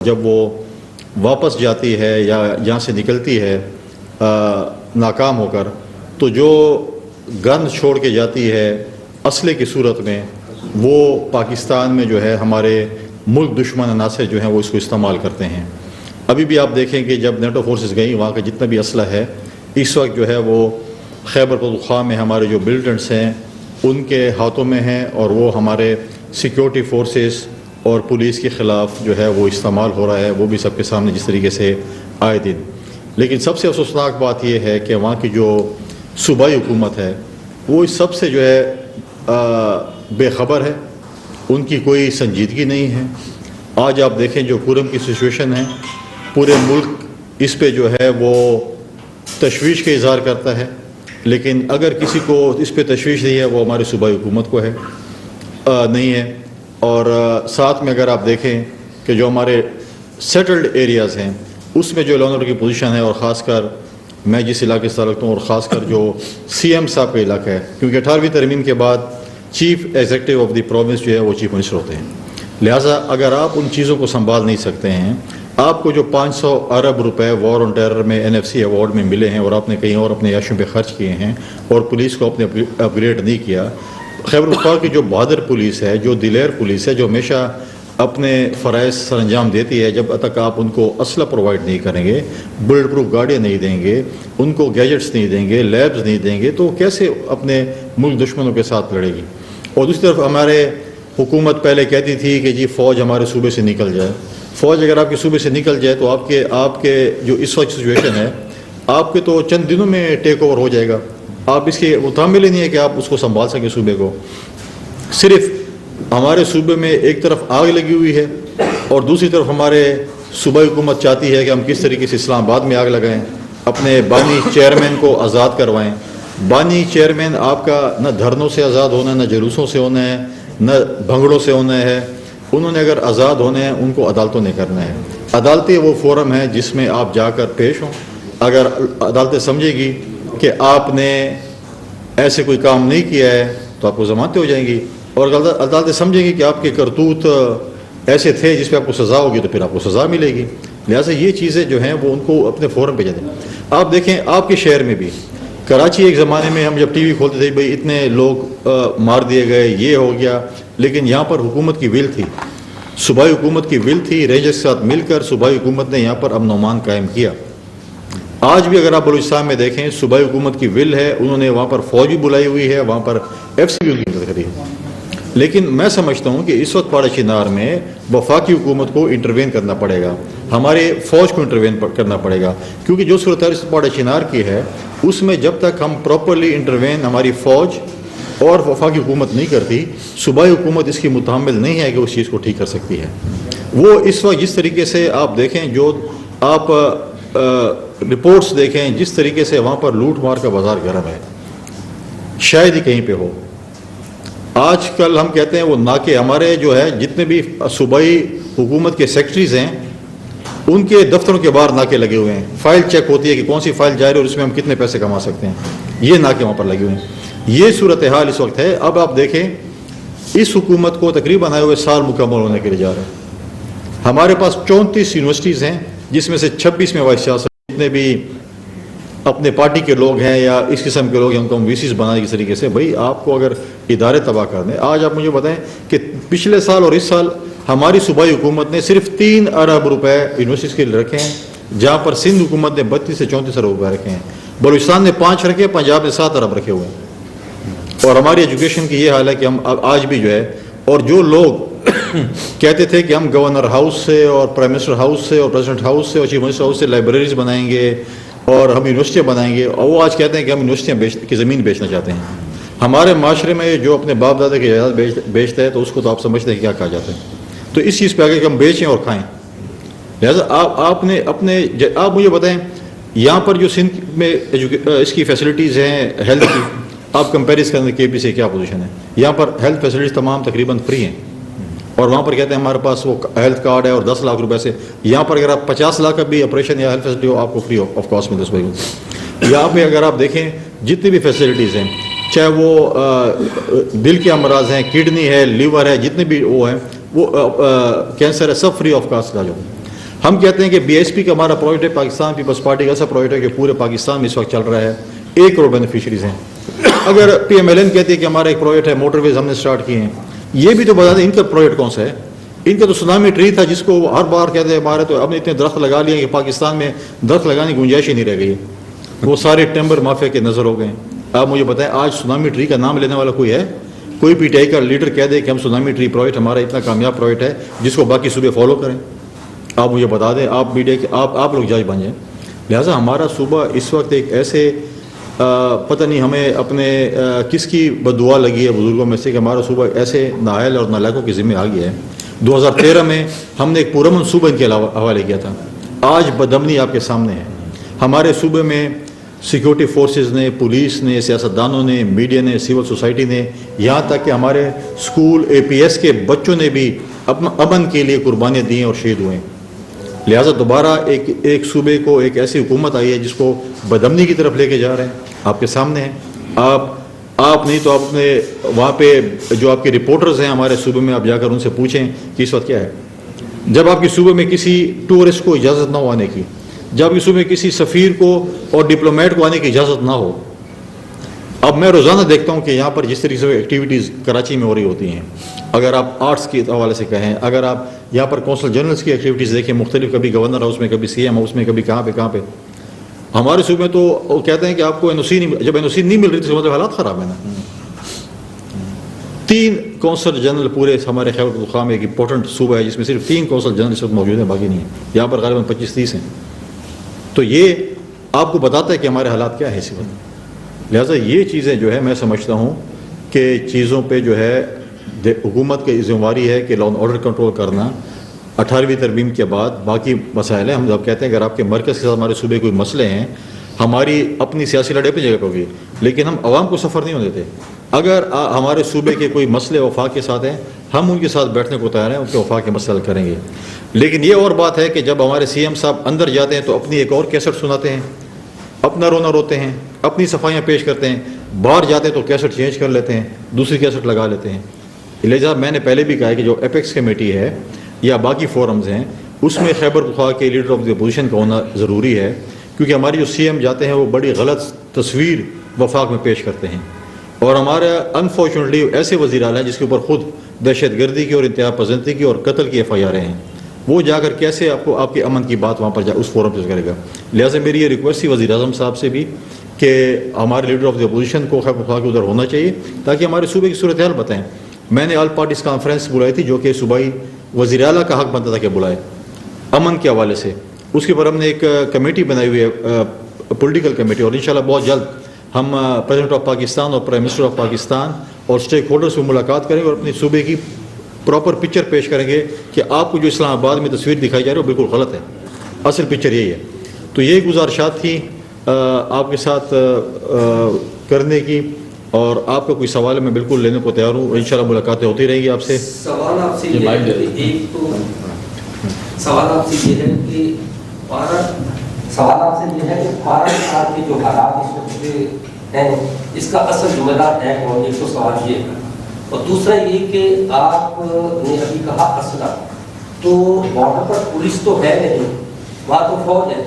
جب وہ واپس جاتی ہے یا جہاں سے نکلتی ہے ناکام ہو کر، تو جو گند چھوڑ کے جاتی ہے اسلحے کی صورت میں، وہ پاکستان میں جو ہے ہمارے ملک دشمن عناصر جو ہیں وہ اس کو استعمال کرتے ہیں۔ ابھی بھی آپ دیکھیں کہ جب نیٹو فورسز گئیں، وہاں کا جتنا بھی اسلحہ ہے اس وقت جو ہے وہ خیبر پختونخوا میں ہمارے جو ملیٹنٹس ہیں ان کے ہاتھوں میں ہیں، اور وہ ہمارے سیکیورٹی فورسز اور پولیس کے خلاف جو ہے وہ استعمال ہو رہا ہے، وہ بھی سب کے سامنے جس طریقے سے آئے دن۔ لیکن سب سے افسوسناک بات یہ ہے کہ وہاں کی جو صوبائی حکومت ہے وہ اس سب سے جو ہے بے خبر ہے، ان کی کوئی سنجیدگی نہیں ہے۔ آج آپ دیکھیں جو پورم کی سچویشن ہے، پورے ملک اس پہ جو ہے وہ تشویش کا اظہار کرتا ہے، لیکن اگر کسی کو اس پہ تشویش نہیں ہے وہ ہماری صوبائی حکومت کو ہے نہیں ہے۔ اور ساتھ میں اگر آپ دیکھیں کہ جو ہمارے سیٹلڈ ایریاز ہیں اس میں جو لا اینڈ آرڈر کی پوزیشن ہے، اور خاص کر میں جس علاقے سے تعلق ہوں، اور خاص کر جو سی ایم صاحب کا علاقہ ہے، کیونکہ 18ویں ترمیم کے بعد chief executive of the province جو ہے وہ چیف منسٹر ہوتے ہیں، لہٰذا اگر آپ ان چیزوں کو سنبھال نہیں سکتے ہیں، آپ کو جو 500 ارب روپے وار آن ٹیرر میں NFC ایوارڈ میں ملے ہیں اور آپ نے کہیں اور اپنے عیاشیوں پہ خرچ کیے ہیں اور پولیس کو اپنے اپ گریڈ نہیں کیا۔ خیبر پختونخوا کی جو بہادر پولیس ہے، جو دلیر پولیس ہے، جو ہمیشہ اپنے فرائض سر انجام دیتی ہے، جب تک آپ ان کو اسلحہ پرووائڈ نہیں کریں گے، بلٹ پروف گاڑیاں نہیں دیں گے، ان کو گیجٹس نہیں دیں گے، لیبز نہیں دیں گے، تو کیسے اپنے ملک دشمنوں کے ساتھ لڑے گی؟ اور دوسری طرف ہمارے حکومت پہلے کہتی تھی کہ جی فوج ہمارے صوبے سے نکل جائے۔ فوج اگر آپ کے صوبے سے نکل جائے تو آپ کے جو اس وقت سچویشن ہے، آپ کے تو چند دنوں میں ٹیک اوور ہو جائے گا۔ آپ اس کے متحمل ہی نہیں ہے کہ آپ اس کو سنبھال سکیں صوبے کو۔ صرف ہمارے صوبے میں ایک طرف آگ لگی ہوئی ہے اور دوسری طرف ہمارے صوبائی حکومت چاہتی ہے کہ ہم کس طریقے سے اسلام آباد میں آگ لگائیں، اپنے بانی چیئرمین کو آزاد کروائیں۔ بانی چیئرمین آپ کا نہ دھرنوں سے آزاد ہونا ہے، نہ جلوسوں سے ہونا ہے، نہ بھنگڑوں سے ہونا ہے۔ انہوں نے اگر آزاد ہونے ہیں ان کو عدالتوں نے کرنا ہے۔ عدالتیں وہ فورم ہے جس میں آپ جا کر پیش ہوں۔ اگر عدالتیں سمجھے گی کہ آپ نے ایسے کوئی کام نہیں کیا ہے تو آپ کو ضمانتیں ہو جائیں گی، اور عدالتیں سمجھیں گی کہ آپ کے کرتوت ایسے تھے جس پہ آپ کو سزا ہوگی تو پھر آپ کو سزا ملے گی۔ لہٰذا یہ چیزیں جو ہیں وہ ان کو اپنے فورم پہ جاتے ہیں۔ آپ دیکھیں آپ کے شہر میں بھی، کراچی ایک زمانے میں ہم جب ٹی وی کھولتے تھے بھئی اتنے لوگ مار دیے گئے، یہ ہو گیا، لیکن یہاں پر حکومت کی ول تھی، صوبائی حکومت کی ول تھی، رینجرز کے ساتھ مل کر صوبائی حکومت نے یہاں پر امن و امان قائم کیا۔ آج بھی اگر آپ بلوچستان میں دیکھیں صوبائی حکومت کی ول ہے، انہوں نے وہاں پر فوج بھی بلائی ہوئی ہے، وہاں پر FC بھی ان کی مدد کری ہے۔ لیکن میں سمجھتا ہوں کہ اس وقت پاڑہ چنار میں وفاقی حکومت کو انٹروین کرنا پڑے گا، ہمارے فوج کو انٹروین کرنا پڑے گا، کیونکہ جو صورتحال پاڑہ چنار کی ہے اس میں جب تک ہم پراپرلی انٹروین ہماری فوج اور وفاقی حکومت نہیں کرتی، صوبائی حکومت اس کی متحمل نہیں ہے کہ اس چیز کو ٹھیک کر سکتی ہے۔ وہ اس وقت جس طریقے سے آپ دیکھیں، جو آپ رپورٹس دیکھیں، جس طریقے سے وہاں پر لوٹ مار کا بازار گرم ہے، شاید ہی کہیں پہ ہو۔ آج کل ہم کہتے ہیں وہ ناکے ہمارے جو ہے جتنے بھی صوبائی حکومت کے سیکٹریز ہیں ان کے دفتروں کے باہر ناکے لگے ہوئے ہیں، فائل چیک ہوتی ہے کہ کون سی فائل جاری ہے اور اس میں ہم کتنے پیسے کما سکتے ہیں، یہ ناکے وہاں پر لگے ہوئے ہیں۔ یہ صورتحال اس وقت ہے۔ اب آپ دیکھیں اس حکومت کو تقریباً آئے ہوئے سال مکمل ہونے کے لیے جا رہے ہیں۔ ہمارے پاس 34 یونیورسٹیز ہیں جس میں سے 26 میں وائس چانسلر جتنے بھی اپنے پارٹی کے لوگ ہیں یا اس قسم کے لوگ ہیں ان کو ہم VCs بنانے کی طریقے سے، بھئی آپ کو اگر ادارے تباہ کر دیں۔ آج آپ مجھے بتائیں کہ پچھلے سال اور اس سال ہماری صوبائی حکومت نے صرف 3 ارب روپے یونیورسٹیز کے لیے رکھے ہیں، جہاں پر سندھ حکومت نے 32 سے 34 ارب روپے رکھے ہیں، بلوچستان نے 5 رکھے، پنجاب نے 7 ارب رکھے ہوئے ہیں۔ اور ہماری ایجوکیشن کی یہ حال ہے کہ ہم آج بھی جو ہے، اور جو لوگ کہتے تھے کہ ہم گورنر ہاؤس سے اور پرائم منسٹر ہاؤس سے اور پریزیڈنٹ ہاؤس سے اور چیف منسٹر ہاؤس سے لائبریریز بنائیں گے اور ہم یونیورسٹیاں بنائیں گے، اور وہ آج کہتے ہیں کہ ہم یونیورسٹیاں کی زمین بیچنا چاہتے ہیں۔ ہمارے معاشرے میں جو اپنے باپ دادا کی جائیداد بیچتا ہے تو اس کو تو آپ سمجھتے ہیں کہ کیا کہا جاتا ہے۔ تو اس چیز پہ آگے کہ ہم بیچیں اور کھائیں، لہٰذا آپ نے آپ مجھے بتائیں یہاں پر جو سندھ میں اس کی فیسلٹیز ہیں ہیلتھ کی، آپ کمپیریز کریں KP سے کیا پوزیشن ہے؟ یہاں پر ہیلتھ فیسلٹیز تمام تقریباً فری ہیں، اور وہاں پر کہتے ہیں ہمارے پاس وہ ہیلتھ کارڈ ہے اور 10 لاکھ روپے سے، یہاں پر اگر آپ 50 لاکھ کا بھی آپریشن یا ہیلتھ فیسلٹی ہو آپ کو فری آف کاسٹ ملتا ہے۔ یہاں پہ اگر آپ دیکھیں جتنی بھی فیسلٹیز ہیں، چاہے وہ دل کے امراض ہیں، کڈنی ہے، لیور ہے، جتنے بھی وہ ہیں، وہ کینسر ہے، سب فری آف کاسٹ علاج ہو۔ ہم کہتے ہیں کہ BSP کا ہمارا پروجیکٹ ہے، پاکستان پیپلز پارٹی کا ایسا پروجیکٹ ہے کہ پورے پاکستان میں اس وقت چل رہا ہے، 1 کروڑ بینیفیشریز ہیں. اگر PMLN کہتی ہے کہ ہمارا ایک پروجیکٹ ہے، موٹر ویز ہم نے سٹارٹ کیے ہیں، یہ بھی تو بتا دیں ان کا پروجیکٹ کون سا ہے. ان کا تو سونامی ٹری تھا جس کو ہر بار کہتے ہیں ہمارے تو اب نے اتنے درخت لگا لیے کہ پاکستان میں درخت لگانے کی گنجائش ہی نہیں رہ گئی، وہ سارے ٹمبر مافیا کے نظر ہو گئے. آپ مجھے بتائیں آج سونامی ٹری کا نام لینے والا کوئی ہے؟ کوئی PTI کا لیڈر کہہ دے کہ ہم سونامی ٹری پروجیکٹ ہمارا اتنا کامیاب پروجیکٹ ہے جس کو باقی صوبے فالو کریں؟ آپ مجھے بتا دیں، آپ میڈیا کے آپ لوگ جج بن جائیں. لہٰذا ہمارا صوبہ اس وقت ایک ایسے پتہ نہیں ہمیں اپنے کس کی بددعا لگی ہے بزرگوں میں سے کہ ہمارا صوبہ ایسے نااہل اور نالائقوں کے ذمہ آ گیا ہے. 2013 میں ہم نے ایک پرامن صوبہ ان کے حوالے کیا تھا، آج بدامنی آپ کے سامنے ہے. ہمارے صوبے میں سیکورٹی فورسز نے، پولیس نے، سیاستدانوں نے، میڈیا نے، سول سوسائٹی نے، یہاں تک کہ ہمارے اسکول APS کے بچوں نے بھی امن کے لیے قربانیاں دی ہیں اور شہید ہوئے ہیں. لہٰذا دوبارہ ایک صوبے کو ایک ایسی حکومت آئی ہے جس کو بدامنی کی طرف لے کے جا رہے ہیں. آپ کے سامنے ہیں. آپ نہیں تو آپ اپنے وہاں پہ جو آپ کے رپورٹرز ہیں ہمارے صوبے میں، آپ جا کر ان سے پوچھیں کہ اس وقت کیا ہے. جب آپ کے صوبے میں کسی ٹورسٹ کو اجازت نہ ہو آنے کی، جب آپ کے صوبے میں کسی سفیر کو اور ڈپلومیٹ کو آنے کی اجازت نہ ہو. اب میں روزانہ دیکھتا ہوں کہ یہاں پر جس طریقے سے ایکٹیویٹیز کراچی میں ہو رہی ہوتی ہیں، اگر آپ آرٹس کے حوالے سے کہیں، اگر آپ یہاں پر کونسل جنرلز کی ایکٹیویٹیز دیکھیں مختلف، کبھی گورنر ہاؤس میں، کبھی CM ہاؤس میں، کبھی کہاں پہ. ہمارے صوبے میں تو وہ کہتے ہیں کہ آپ کو NOC نہیں، جب NOC نہیں مل رہی تو مطلب حالات خراب ہے نا. 3 کونسل جنرل پورے ہمارے خیبر پختونخوا میں ایک امپورٹنٹ صوبہ ہے جس میں صرف 3 کونسل جنرل اس وقت موجود ہیں، باقی نہیں ہیں. یہاں پر غالباً 25-30 ہیں. تو یہ آپ کو بتاتا ہے کہ ہمارے حالات کیا ہے اسی وقت. لہٰذا یہ چیزیں جو ہے میں سمجھتا ہوں کہ چیزوں پہ جو ہے حکومت کی ذمہ داری ہے کہ لا اینڈ آرڈر کنٹرول کرنا. 18ویں ترمیم کے بعد باقی مسائل ہیں. ہم جب کہتے ہیں اگر آپ کے مرکز کے ساتھ ہمارے صوبے کوئی مسئلے ہیں، ہماری اپنی سیاسی لڑائی اپنی جگہ پہ ہوگی، لیکن ہم عوام کو سفر نہیں ہونے دیتے. اگر ہمارے صوبے کے کوئی مسئلے وفاق کے ساتھ ہیں، ہم ان کے ساتھ بیٹھنے کو تیار ہیں، ان کے وفاق کے مسئلے حل کریں گے. لیکن یہ اور بات ہے کہ جب ہمارے CM صاحب اندر جاتے ہیں تو اپنی ایک اور کیسٹ سناتے ہیں، اپنا رونا روتے ہیں، اپنی صفائیاں پیش کرتے ہیں. باہر جاتے ہیں تو کیسٹ چینج کر لیتے ہیں، دوسری کیسٹ لگا لیتے ہیں. لہٰذا میں نے پہلے بھی کہا ہے کہ جو ایپیکس کمیٹی ہے یا باقی فورمز ہیں، اس میں خیبر پختونخوا کے لیڈر آف دی اپوزیشن کا ہونا ضروری ہے، کیونکہ ہماری جو CM جاتے ہیں وہ بڑی غلط تصویر وفاق میں پیش کرتے ہیں. اور ہمارے انفارچونیٹلی ایسے وزیر اعلیٰ ہیں جس کے اوپر خود دہشت گردی کی اور انتہا پسندی کی اور قتل کی FIR ہیں، وہ جا کر کیسے آپ کے امن کی بات وہاں پر اس فورم پہ کرے گا. لہٰذا میری یہ ریکویسٹ تھی وزیر اعظم صاحب سے بھی کہ ہمارے لیڈر آف دی اپوزیشن کو خیبر پختونخوا کے ادھر ہونا چاہیے تاکہ ہمارے صوبے کی صورتحال بتائیں. میں نے آل پارٹیز کانفرنس بلائی تھی جو کہ صوبائی وزیر اعلیٰ کا حق بنتا تھا کہ بلائے امن کے حوالے سے. اس کے اوپر ہم نے ایک کمیٹی بنائی ہوئی ہے، پولیٹیکل کمیٹی، اور انشاءاللہ بہت جلد ہم پریزیڈنٹ آف پاکستان اور پرائم منسٹر آف پاکستان اور اسٹیک ہولڈر سے ملاقات کریں گے اور اپنی صوبے کی پراپر پکچر پیش کریں گے کہ آپ کو جو اسلام آباد میں تصویر دکھائی جا رہی ہے وہ بالکل غلط ہے، اصل پکچر یہی ہے. تو یہ گزارشات تھی آپ کے ساتھ کرنے کی، اور آپ کا کوئی سوال ہے میں بالکل لینے کو تیار ہوں. انشاءاللہ ملاقاتیں ہوتی رہیں گی آپ سے. سوال آپ سے یہ ہے کہ بھارت سال کے جو حالات اس وقت ہیں اس کا اصل ذمہ دار ہے کون؟ ایک تو سوال یہ ہے، اور دوسرا یہ کہ آپ نے ابھی کہا اسلحہ، تو بارڈر پر پولیس تو ہے نہیں، وہاں تو فوج ہے،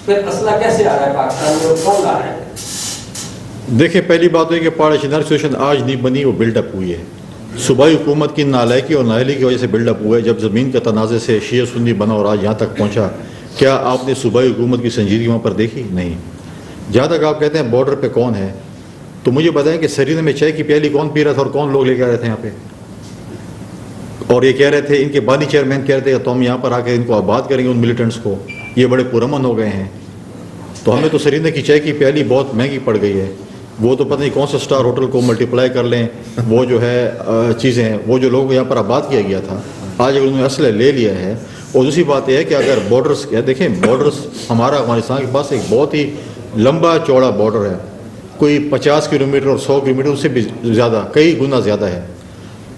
پھر اسلحہ کیسے آ رہا ہے پاکستان میں اور کون لا رہا ہے؟ دیکھیں پہلی بات ہے کہ پاڑا چنار سچویشن آج نہیں بنی، وہ بلڈ اپ ہوئی ہے. صوبائی حکومت کی نالائکی اور نااہلی کی وجہ سے بلڈ اپ ہوا ہے. جب زمین کا تنازع سے شیعہ سنی بنا اور آج یہاں تک پہنچا، کیا آپ نے صوبائی حکومت کی سنجیدگی وہاں پر دیکھی؟ نہیں. جہاں تک آپ کہتے ہیں بارڈر پہ کون ہے، تو مجھے بتائیں کہ سرینا میں چائے کی پیالی کون پی رہا تھا اور کون لوگ لے کے آ رہے تھے یہاں پہ؟ اور یہ کہہ رہے تھے، ان کے بانی چیئرمین کہہ رہے تھے کہ تو ہم یہاں پر آ کے ان کو آباد کریں گے ان ملیٹنٹس کو، یہ بڑے پرامن ہو گئے ہیں. تو ہمیں تو سرینا کی چائے کی پیالی بہت مہنگی پڑ گئی ہے. وہ تو پتہ نہیں کون سا اسٹار ہوٹل کو ملٹیپلائی کر لیں، وہ جو ہے چیزیں ہیں، وہ جو لوگ یہاں پر آباد کیا گیا تھا آج اگر انہوں نے اسلحہ لے لیا ہے. اور دوسری بات یہ ہے کہ اگر بارڈرس دیکھیں، بارڈرس ہمارا افغانستان کے پاس ایک بہت ہی لمبا چوڑا بارڈر ہے، کوئی 50 کلومیٹر اور 100 کلومیٹر اس سے بھی زیادہ، کئی گنا زیادہ ہے.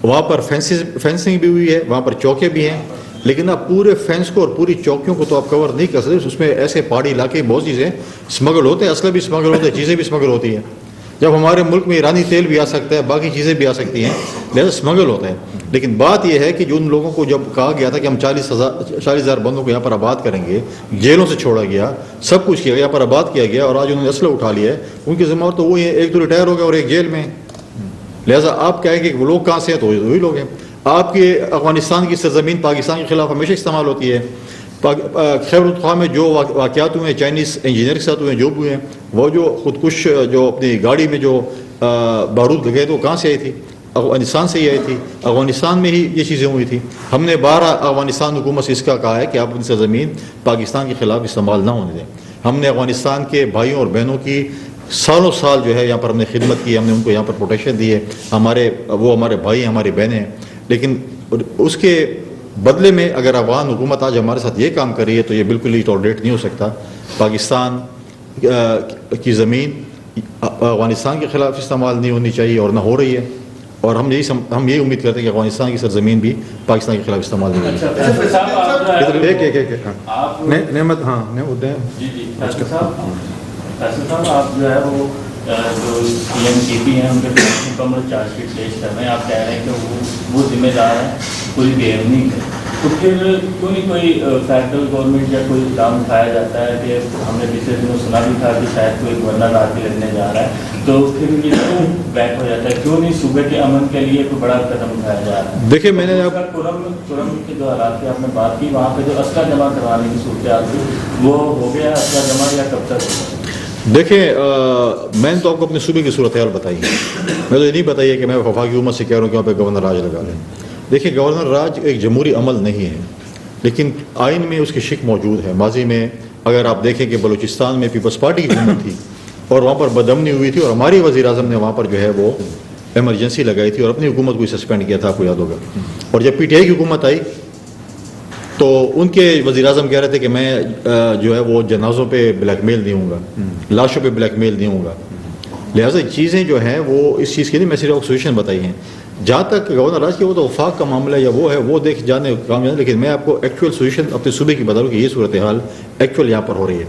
وہاں پر فینسنگ بھی ہوئی ہے، وہاں پر چوکے بھی ہیں، لیکن آپ پورے فینس کو اور پوری چوکیوں کو تو آپ کور نہیں کر سکتے. اس میں ایسے پہاڑی علاقے بہت چیزیں اسمگل ہوتے ہیں، اسلحہ بھی اسمگل ہوتے ہیں، چیزیں بھی اسمگل ہوتی ہیں. جب ہمارے ملک میں ایرانی تیل بھی آ سکتا ہے، باقی چیزیں بھی آ سکتی ہیں، لہذا اسمگل ہوتا ہے. لیکن بات یہ ہے کہ جو ان لوگوں کو جب کہا گیا تھا کہ ہم 40,000 بندوں کو یہاں پر آباد کریں گے، جیلوں سے چھوڑا گیا، سب کچھ کیا گیا، یہاں پر آباد کیا گیا، اور آج انہوں نے اسلحہ اٹھا لیا ہے. ان کی ذمہ تو وہی ہے، ایک تو ریٹائر ہو گیا اور ایک جیل میں. لہذا آپ کہیں کہ وہ لوگ کہاں سے ہیں، تو وہی لوگ ہیں. آپ کے افغانستان کی سرزمین پاکستان کے خلاف ہمیشہ استعمال ہوتی ہے. خیبر پختونخوا میں جو واقعات ہوئے ہیں چائنیز انجینئر کے ساتھ ہوئے ہیں، جو بھی ہوئے ہیں، وہ جو خودکش جو اپنی گاڑی میں جو بارود لگے تھے وہ کہاں سے آئی تھی؟ افغانستان سے ہی آئی تھی. افغانستان میں ہی یہ چیزیں ہوئی تھیں. ہم نے 12 افغانستان حکومت سے اس کا کہا ہے کہ آپ اپنی سرزمین پاکستان کے خلاف استعمال نہ ہونے دیں. ہم نے افغانستان کے بھائیوں اور بہنوں کی سالوں سال جو ہے یہاں پر ہم نے خدمت کی، ہم نے ان کو یہاں پر پروٹیکشن دی ہے. وہ ہمارے بھائی ہیں، ہماری بہنیں ہیں. لیکن اس کے بدلے میں اگر افغان حکومت آج ہمارے ساتھ یہ کام کر رہی ہے تو یہ بالکل ہی ٹالریٹ نہیں ہو سکتا. پاکستان کی زمین افغانستان کے خلاف استعمال نہیں ہونی چاہیے اور نہ ہو رہی ہے. اور ہم یہی امید کرتے ہیں کہ افغانستان کی سرزمین بھی پاکستان کے خلاف استعمال نہیں ہوگی. نعمت فیصل صاحب آپ جو ہے وہ جو پی ایم کے پی ہیں ان کے مکمل چارج شیٹ پیش کر رہے ہیں. آپ کہہ رہے ہیں کہ وہ ذمہ دار ہیں پوری بے امنی کے. تو پھر کیوں نہیں کوئی فیڈرل گورنمنٹ یا کوئی اقدام اٹھایا جاتا ہے کہ ہم نے پچھلے دنوں سنا بھی تھا کہ شاید کوئی گورنر آ کے لڑنے جا رہا ہے، تو پھر یہ کیوں بیک ہو جاتا ہے؟ کیوں نہیں صوبے کے امن کے لیے کوئی بڑا قدم اٹھایا جا رہا ہے؟ دیکھیں میں نے کرم کے جو حالات کی آپ نے بات کی، وہاں پہ جو اسلحہ جمع کروانے کی صورتحال تھی وہ ہو گیا اسلحہ جمع یا کب تک ہوگا؟ دیکھیں میں نے تو آپ کو اپنے صوبے کی صورتحال بتائی ہے. میں تو یہ نہیں بتائی ہے کہ میں وفاقی حکومت سے کہہ رہا ہوں کہ وہاں پہ گورنر راج لگا لیں. دیکھیں گورنر راج ایک جمہوری عمل نہیں ہے، لیکن آئین میں اس کی شک موجود ہے. ماضی میں اگر آپ دیکھیں کہ بلوچستان میں پیپلز پارٹی کی حکومت تھی اور وہاں پر بدامنی ہوئی تھی، اور ہماری وزیر اعظم نے وہاں پر جو ہے وہ ایمرجنسی لگائی تھی اور اپنی حکومت کو سسپینڈ کیا تھا، آپ کو یاد ہوگا. اور جب پی ٹی آئی کی حکومت آئی تو ان کے وزیر اعظم کہہ رہے تھے کہ میں جو ہے وہ جنازوں پہ بلیک میل نہیں ہوں گا، لاشوں پہ بلیک میل نہیں ہوں گا. لہٰذا چیزیں جو ہیں وہ اس چیز کی نہیں، میں صرف ایکسوسیشن بتائی ہیں. جہاں تک گورنر راج کی وہ تو وفاق کا معاملہ یا وہ ہے وہ دیکھ جانے کام جانے، لیکن میں آپ کو ایکچوئل سولوشن اپنے صوبے کی بتا رہا ہوں کہ یہ صورتحال ایکچوئل یہاں پر ہو رہی ہے.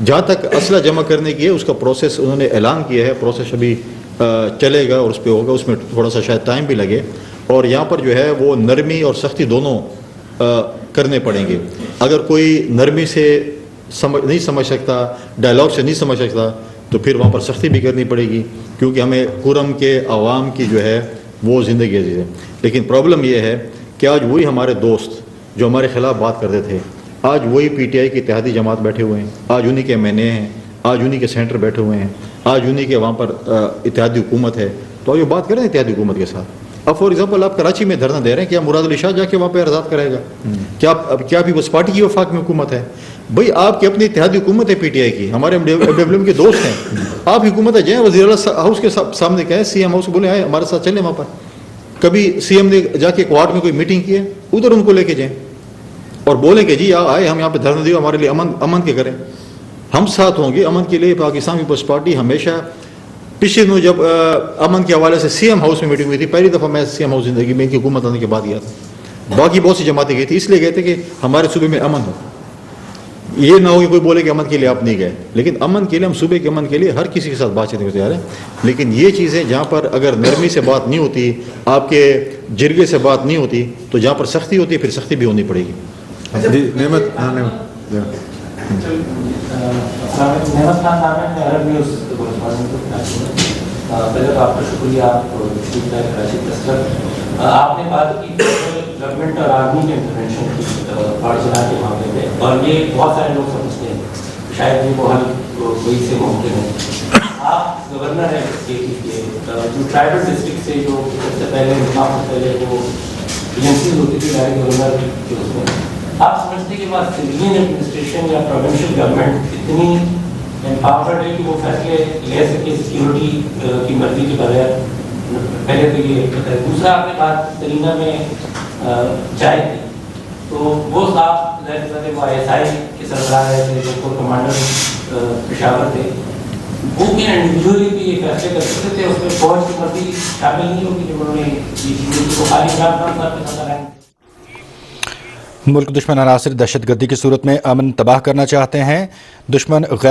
جہاں تک اسلحہ جمع کرنے کی ہے اس کا پروسیس انہوں نے اعلان کیا ہے، پروسیس ابھی چلے گا اور اس پہ ہوگا، اس میں تھوڑا سا شاید ٹائم بھی لگے. اور یہاں پر جو ہے وہ نرمی اور سختی دونوں کرنے پڑیں گے. اگر کوئی نرمی سے نہیں سمجھ سکتا، ڈائلاگ سے نہیں سمجھ سکتا، تو پھر وہاں پر سختی بھی کرنی پڑے گی، کیونکہ ہمیں کرم کے عوام کی جو ہے وہ زندگی عزیز ہے. لیکن پرابلم یہ ہے کہ آج وہی ہمارے دوست جو ہمارے خلاف بات کرتے تھے، آج وہی پی ٹی آئی کی اتحادی جماعت بیٹھے ہوئے ہیں، آج انہی کے ایم این اے ہیں، آج انہی کے سینٹر بیٹھے ہوئے ہیں، آج انہی کے وہاں پر اتحادی حکومت ہے. تو آج وہ بات کریں اتحادی حکومت کے ساتھ. اب فار ایگزامپل آپ کراچی میں دھرنا دے رہے ہیں، کیا مراد علی شاہ جا کے وہاں پہ ارزاد کرے گا؟ کیا پیپلز پارٹی کی وفاق میں حکومت ہے؟ بھائی آپ کی اپنی اتحادی حکومت ہے پی ٹی آئی کی، ہمارے ایم کے دوست ہیں، آپ حکومت ہے جائیں وزیر اعلیٰ ہاؤس کے سامنے کہیں، سی ایم ہاؤس بولے آئے ہمارے ساتھ چلیں وہاں پر. کبھی سی ایم نے جا کے کوارٹ میں کوئی میٹنگ کی ہے، ادھر ان کو لے کے جائیں اور بولیں کہ جی آئے ہم یہاں پہ دھرنا دیو، ہمارے لیے امن کے کریں. ہم ساتھ ہوں گے امن کے لیے. پاکستان پیپلز پارٹی ہمیشہ پچھلے دنوں جب امن کے حوالے سے سی ایم ہاؤس میں میٹنگ ہوئی تھی، پہلی دفعہ میں سی ایم ہاؤس زندگی میں ان کی حکومت آنے کے بعد گیا تھا. باقی بہت سی جماعتیں گئی تھی، اس لیے گئے تھے کہ ہمارے صوبے میں امن ہو. یہ نہ ہو کہ کوئی بولے کہ امن کے لیے آپ نہیں گئے، لیکن امن کے لیے ہم صوبے کے امن کے لیے ہر کسی کے ساتھ بات چیت کرتے تیار ہیں. لیکن یہ چیزیں جہاں پر اگر نرمی سے بات نہیں ہوتی، آپ کے جرگے سے بات نہیں ہوتی، تو جہاں پر سختی ہوتی ہے پھر سختی بھی ہونی پڑے گی. نعمت خان صاحب ہیں عرب نیوز. پہلے تو آپ کا شکریہ، آپ نے بات کی گورنمنٹ اور آرمی کے انٹرونشن کی پاڑچلا کے معاملے میں، اور یہ بہت سارے لوگ سمجھتے ہیں شاید ان کو حل کوئی سے ممکن ہے. آپ گورنر ہیں اسٹیٹ کے، جو ٹرائبل ڈسٹرکٹ سے جو سب سے پہلے نظام سے پہلے وہ ایجنسیز ہوتی تھی ڈائریکٹ گورنر کے اس میں، آپ سمجھتے کہ وہ سویلین ایڈمنسٹریشن یا پروونشل گورنمنٹ اتنی امپاورڈ ہے کہ وہ فیصلے لے سکے سیکیورٹی کی مرضی کے بغیر؟ پہلے تو یہ دوسرا آپ نے بات سرینا میں جائے تھی، تو وہ صاحب وہ آئی ایس آئی کے سربراہ تھے، جو کور کمانڈر پشاور تھے، وہ کیا انڈیویجولی بھی یہ فیصلے کر سکتے تھے؟ اس میں فوج کی مرضی شامل نہیں ہوگی جب انہوں نے یہ کو خالی عمران خان صاحب کے ساتھ آئیں؟ ملک دشمن عناصر دہشت گردی کی صورت میں امن تباہ کرنا چاہتے ہیں. دشمن غیر